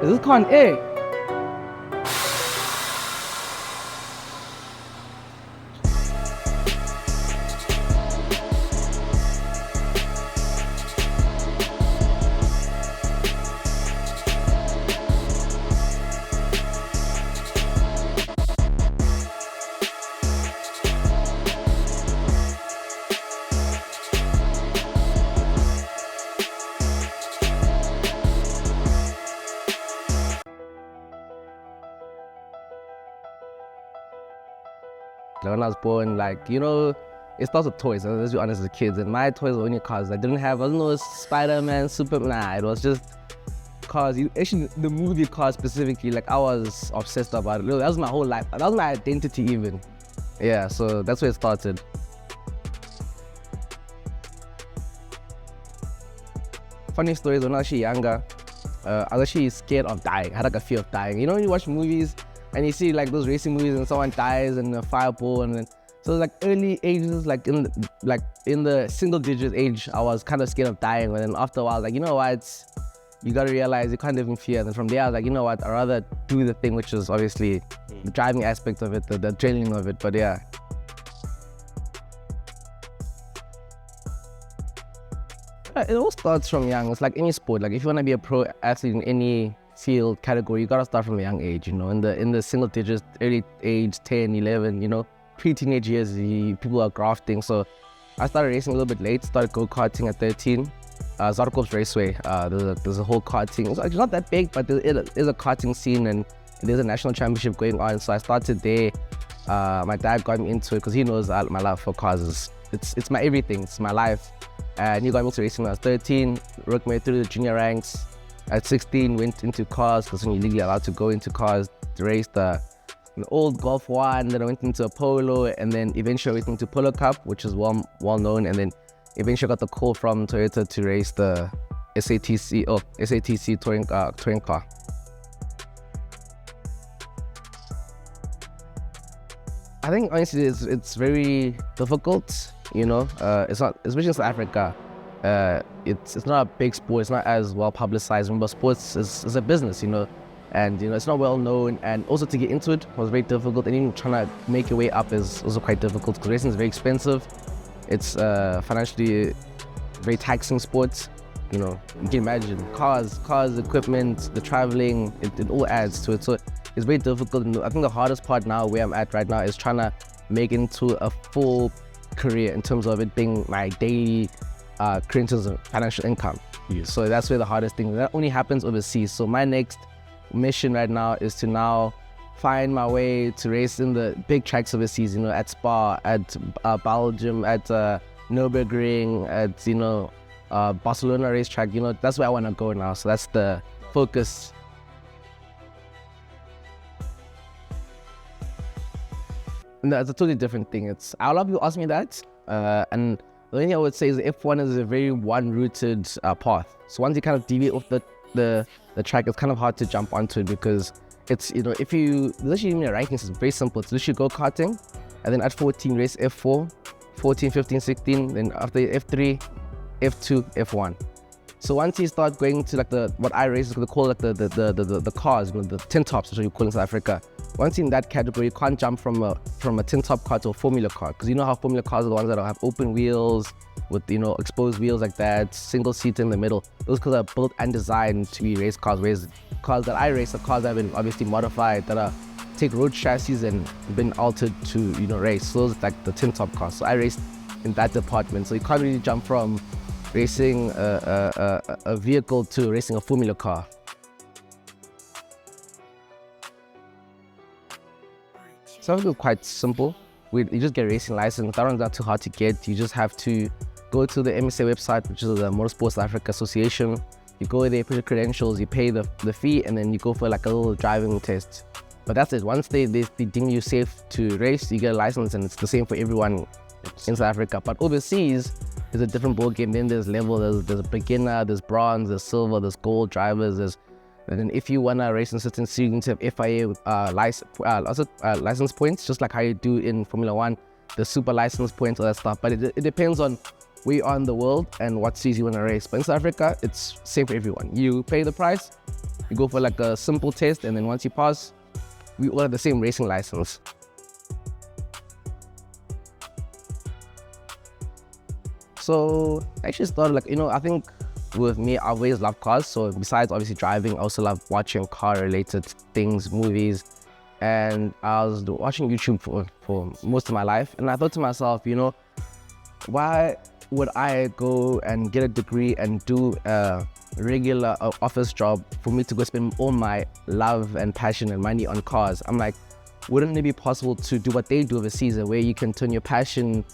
Is this car on air? When I was born, it starts with toys. Let's be honest, as kids, and my toys were only cars. I wasn't no Spider-Man, Superman. Nah, it was just cars. Actually, the movie Cars specifically, I was obsessed about it. That was my whole life. That was my identity even. Yeah, so that's where it started. Funny stories, when I was actually younger, I was actually scared of dying. I had a fear of dying. You know when you watch movies and you see those racing movies and someone dies in a fireball, and then so early ages, in the single digit age, I was kind of scared of dying. And then after a while, you know what, you gotta realize you can't live in fear. And then from there, I was you know what, I'd rather do the thing, which is obviously the driving aspect of it, the adrenaline of it. But yeah. It all starts from young. It's like any sport. If you want to be a pro athlete in any field category, you gotta start from a young age. In the single digits, early age, 10, 11. Pre-teenage years, people are grafting. So I started racing a little bit late. Started go-karting at 13. Zarkov's Raceway. There's a whole karting. It's not that big, but there is a karting scene, and there's a national championship going on. So I started there. My dad got me into it because he knows my love for cars. It's my everything. It's my life. And he got me into racing when I was 13, worked my way through the junior ranks. At 16, went into cars because when you're legally allowed to go into cars to race an old Golf 1, then I went into a Polo, and then eventually I went into Polo Cup, which is well known, and then eventually I got the call from Toyota to race the SATC touring car. I think honestly it's very difficult. It's not, especially in South Africa. It's not a big sport. It's not as well publicized. Remember, sports is a business, and it's not well known. And also to get into it was very difficult. And even trying to make your way up is also quite difficult because racing is very expensive. It's financially very taxing sport. You can imagine cars, equipment, the traveling. It all adds to it. So it's very difficult. And I think the hardest part now, where I'm at right now, is trying to make it into a full career in terms of it being my daily career in terms of financial income. Yes. So that's where the hardest thing, that only happens overseas. So my next mission right now is to now find my way to race in the big tracks overseas, at Spa, at Belgium, at Nürburgring, at Barcelona racetrack. That's where I want to go now. So that's the focus. No, it's a totally different thing. A lot of people ask me that, and the only thing I would say is F1 is a very one-routed path. So once you kind of deviate off the track, it's kind of hard to jump onto it because it's, if you, there's actually even a ranking system, very simple. It's literally go-karting, and then at 14, race F4, 14, 15, 16, then after F3, F2, F1. So once you start going to what I race, they call the cars, the tin tops, that's what you call in South Africa. Once in that category, you can't jump from a tin top car to a formula car, because how formula cars are the ones that have open wheels with exposed wheels like that, single seat in the middle. Those cars are built and designed to be race cars. Whereas cars that I race are cars that have been obviously modified, that take road chassis and been altered to race. So those are the tin top cars. So I raced in that department. So you can't really jump from racing a vehicle to racing a formula car. So it's quite simple. You just get a racing license. That one's not too hard to get. You just have to go to the MSA website, which is the Motorsports South Africa Association. You go there, put your credentials, you pay the fee, and then you go for a little driving test. But that's it. Once they deem you safe to race, you get a license, and it's the same for everyone in South Africa. But overseas, there's a different ball game. Then there's level. There's a beginner, there's bronze, there's silver, there's gold drivers. And then if you want to race in certain series, you need to have FIA license points, just like how you do in Formula 1, the super license points, all that stuff. But it depends on where you are in the world and what series you want to race. But in South Africa, it's same for everyone. You pay the price, You go for like a simple test, and then once you pass, we all have the same racing license. So I actually started like, I think with me, I always love cars. So besides obviously driving, I also love watching car-related things, movies. And I was watching YouTube for most of my life. And I thought to myself, why would I go and get a degree and do a regular office job for me to go spend all my love and passion and money on cars? I'm like, wouldn't it be possible to do what they do overseas, where you can turn your passion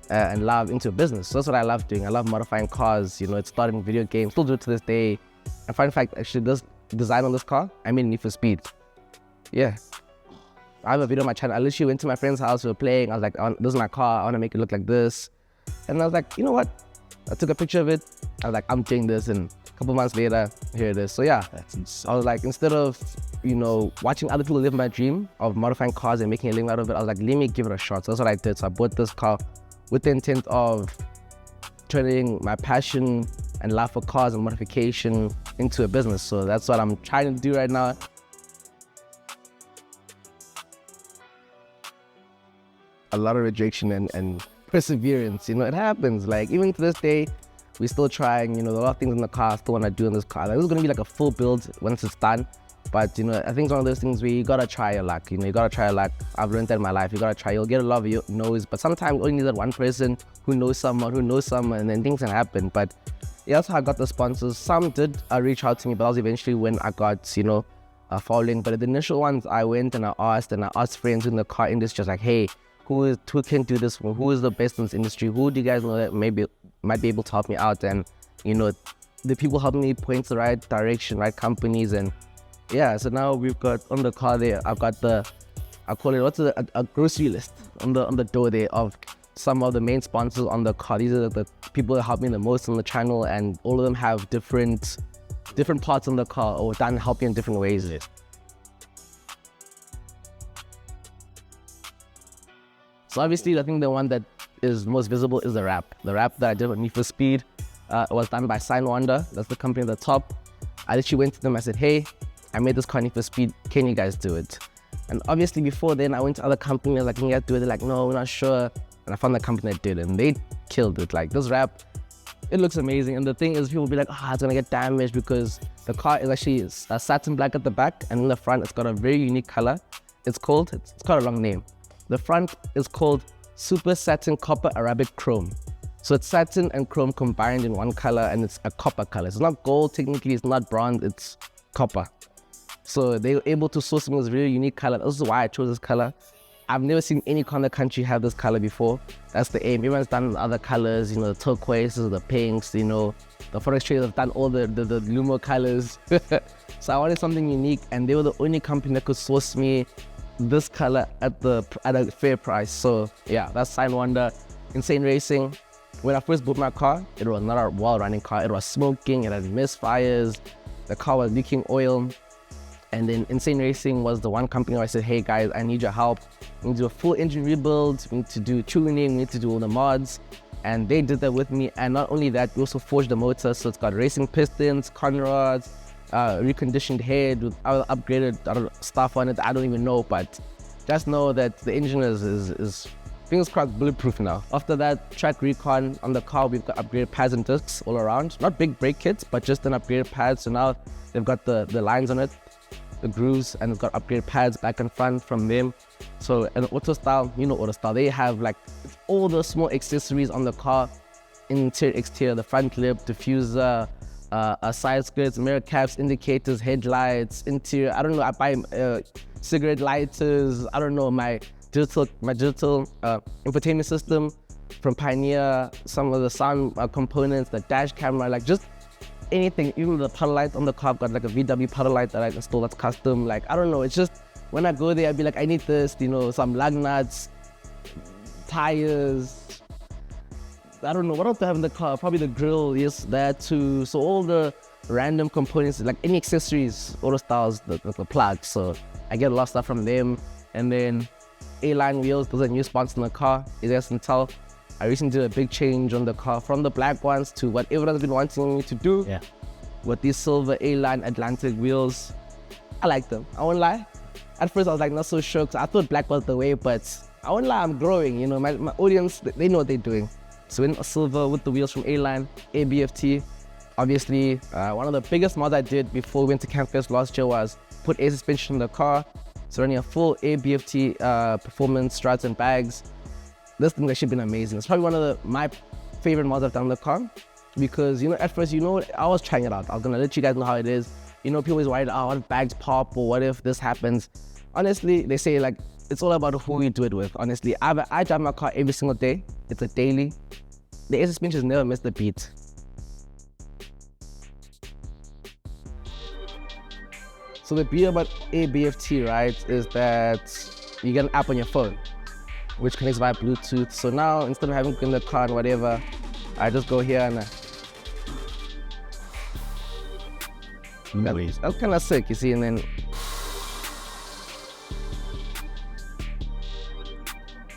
and love into a business? So that's what I love doing. I love modifying cars. It started in video games, still do it to this day. And fun fact, actually, this design on this car, I made Need for Speed. Yeah. I have a video on my channel. I literally went to my friend's house, we were playing. I was like, this is my car, I want to make it look like this. And I was like, you know what? I took a picture of it. I was like, I'm doing this, and a couple months later, here it is. So yeah, I was like, instead of, watching other people live my dream of modifying cars and making a living out of it, I was like, let me give it a shot. So that's what I did. So I bought this car with the intent of turning my passion and love for cars and modification into a business. So that's what I'm trying to do right now. A lot of rejection and perseverance, it happens. Like even to this day, we're still trying, a lot of things in the car I still want to do in this car. Like, this is going to be like a full build once it's done. But, I think it's one of those things where you got to try your luck. You got to try your luck. I've learned that in my life. You got to try. You'll get a lot of your no's. But sometimes you only need that one person who knows someone, and then things can happen. But yeah, that's how I got the sponsors. Some did reach out to me, but that was eventually when I got, a following. But the initial ones, I went and I asked friends in the car industry, just like, hey, who can do this one? Who is the best in this industry? Who do you guys know that maybe might be able to help me out? And, the people helping me point the right direction, right companies. And yeah, so now we've got on the car there, I've got I call it, a grocery list on the door there of some of the main sponsors on the car. These are the people that help me the most on the channel, and all of them have different parts on the car or help you in different ways. So obviously, I think the one that is most visible is the wrap. The wrap that I did with Need for Speed was done by Sign Wonder. That's the company at the top. I literally went to them, I said, hey, I made this car Need for Speed, can you guys do it? And obviously before then, I went to other companies, like, can you guys do it? They're like, no, we're not sure. And I found the company that did it, and they killed it. Like, this wrap, it looks amazing. And the thing is, people will be like, it's gonna get damaged, because the car is actually a satin black at the back, and in the front, it's got a very unique color. It's got a long name. The front is called Super Satin Copper Arabic Chrome. So it's satin and chrome combined in one color, and it's a copper color. It's not gold, technically, it's not bronze, it's copper. So they were able to source me this really unique color. This is why I chose this color. I've never seen any car in the country have this color before. That's the aim. Everyone's done other colors, the turquoises, the pinks, the Forex traders have done all the Lumo colors. So I wanted something unique, and they were the only company that could source me this color at a fair price. So yeah, that's Sign Wonder. Insane Racing. When I first bought my car, it was not a well-running car. It was smoking, it had misfires, the car was leaking oil. And then Insane Racing was the one company where I said, hey guys, I need your help. We need to do a full engine rebuild, we need to do tuning, we need to do all the mods. And they did that with me. And not only that, we also forged the motor. So it's got racing pistons, conrods, reconditioned head with upgraded stuff on it. I don't even know, but just know that the engine is fingers crossed bulletproof now. After that, track recon on the car, we've got upgraded pads and discs all around. Not big brake kits, but just an upgraded pad. So now they've got the lines on it, the grooves, and it's got upgraded pads back and front from them. So an auto style, auto style, they have like all the small accessories on the car, interior, exterior, the front lip, diffuser, side skirts, mirror caps, indicators, headlights, interior. I don't know, I buy cigarette lighters. I don't know, my digital infotainment system from Pioneer, some of the sound components, the dash camera, like just anything. Even the puddle light on the car, I've got like a VW puddle light that I installed that's custom. Like, I don't know, it's just when I go there, I'd be like, I need this, some lug nuts, tires. I don't know, what else do I have in the car? Probably the grill, yes, that too. So all the random components, like any accessories, auto styles, the plugs. So I get a lot of stuff from them. And then A-line wheels, those are new spots in the car. As you guys can tell, I recently did a big change on the car from the black ones to what everyone's been wanting me to do. Yeah. with these silver A-line Atlantic wheels. I like them, I won't lie. At first I was like not so sure, because I thought black was the way, but I won't lie, I'm growing, you know, my audience, they know what they're doing. So in silver with the wheels from A-line, ABFT. Obviously, one of the biggest mods I did before we went to Campfest last year was put air suspension in the car. So running a full ABFT performance, struts and bags. This thing's actually been amazing. It's probably one of my favorite mods I've done in the car, because, you know, at first, you know, I was trying it out. I was gonna let you guys know how it is. You know, people always worried, oh, what if bags pop, or what if this happens? Honestly, they say like, it's all about who you do it with. Honestly, I drive my car every single day. It's a daily. The air suspension has never missed a beat. So the beauty about ABFT, right, is that you get an app on your phone, which connects via Bluetooth. So now, instead of having to go in the car and whatever, I just go here and that's kind of sick, you see, and then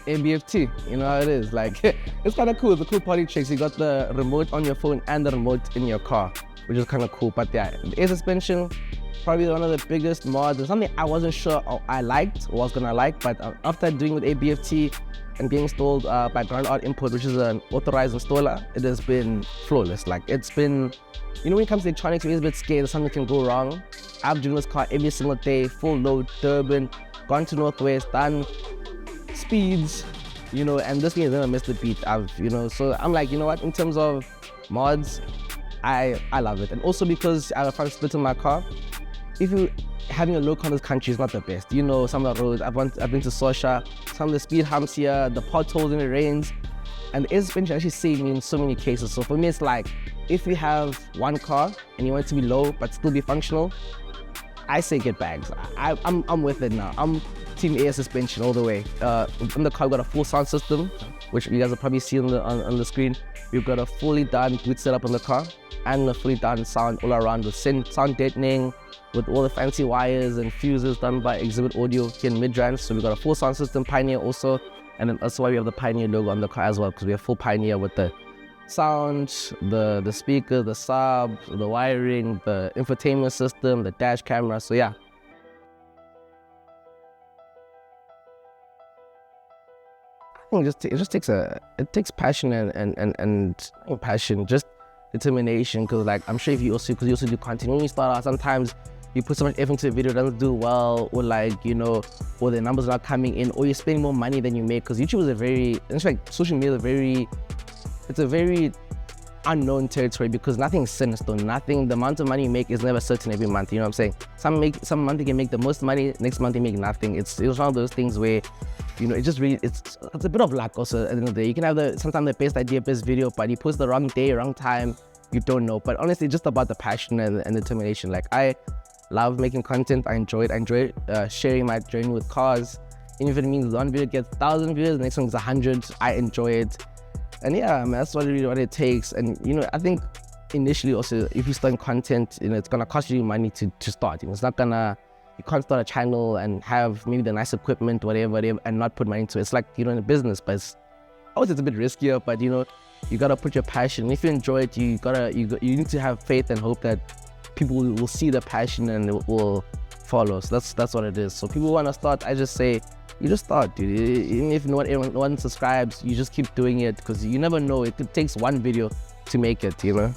ABFT, you know how it is, like, it's kind of cool. It's a cool party trick. You got the remote on your phone and the remote in your car, which is kind of cool. But yeah, the air suspension, probably one of the biggest mods. It's something I wasn't sure I liked or was gonna like, but after doing with ABFT and being installed by Ground Art Input, which is an authorized installer, it has been flawless. Like, it's been, you know, when it comes to electronics, you're always a bit scared that something can go wrong. I've driven this car every single day, full load, Durban, gone to Northwest, done speeds, you know, and this thing has never missed a beat. You know, so I'm like, you know what, in terms of mods, I love it. And also because I have a front split in my car, if you having a low car in this country is not the best. You know, some of the roads, I've been to Sosha, some of the speed humps here, the potholes in the rains, and the air suspension actually saved me in so many cases. So for me, it's like, if you have one car and you want it to be low but still be functional, I say get bags. I'm with it now. I'm team air suspension all the way. In the car, we've got a full sound system, which you guys will probably see on the screen. We've got a fully done boot setup in the car, and a fully done sound all around with sound deadening, with all the fancy wires and fuses done by Exhibit Audio here in Midrand. So we've got a full sound system, Pioneer also, and then that's why we have the Pioneer logo on the car as well, because we have full Pioneer with the sound, the speaker, the sub, the wiring, the infotainment system, the dash camera. So yeah. I think it just takes passion and passion, just determination, because like I'm sure if you also do content, when you start out, sometimes you put so much effort into a video, it doesn't do well, or like, you know, or the numbers are not coming in, or you're spending more money than you make, because YouTube is in fact, social media is a very unknown territory, because nothing's set in stone. The amount of money you make is never certain every month, you know what I'm saying? Some month you can make the most money, next month you make nothing. It's one of those things where, you know, it just really, it's a bit of luck also at the end of the day. You can have sometimes the best idea, best video, but you post the wrong day, wrong time, you don't know. But honestly, it's just about the passion and determination. Like, I love making content. I enjoy it. Sharing my journey with cars. Even if it means one video gets 1,000 views, the next one is 100, I enjoy it. And yeah, man, that's what it takes. And you know, I think initially also, if you start content, you know, it's gonna cost you money to start. You know, it's not gonna, you can't start a channel and have maybe the nice equipment, whatever, and not put money into it. It's like, you know, in a business, but it's a bit riskier, but you know, you gotta put your passion. If you enjoy it, you need to have faith and hope that people will see the passion and it will follow. So that's what it is. So people want to start, I just say, you just start, dude. Even if no one subscribes, you just keep doing it, because you never know, it takes one video to make it, you know.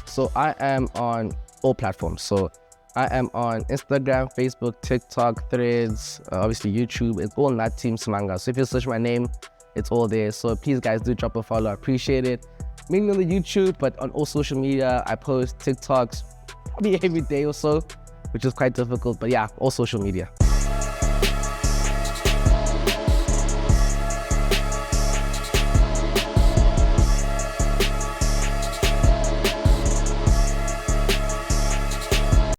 So I am on all platforms. So I am on Instagram, Facebook, TikTok, Threads, obviously YouTube. It's all Nathi Msimanga. So if you search my name, it's all there. So please, guys, do drop a follow. I appreciate it. Mainly on the YouTube, but on all social media, I post TikToks probably every day or so, which is quite difficult. But yeah, all social media.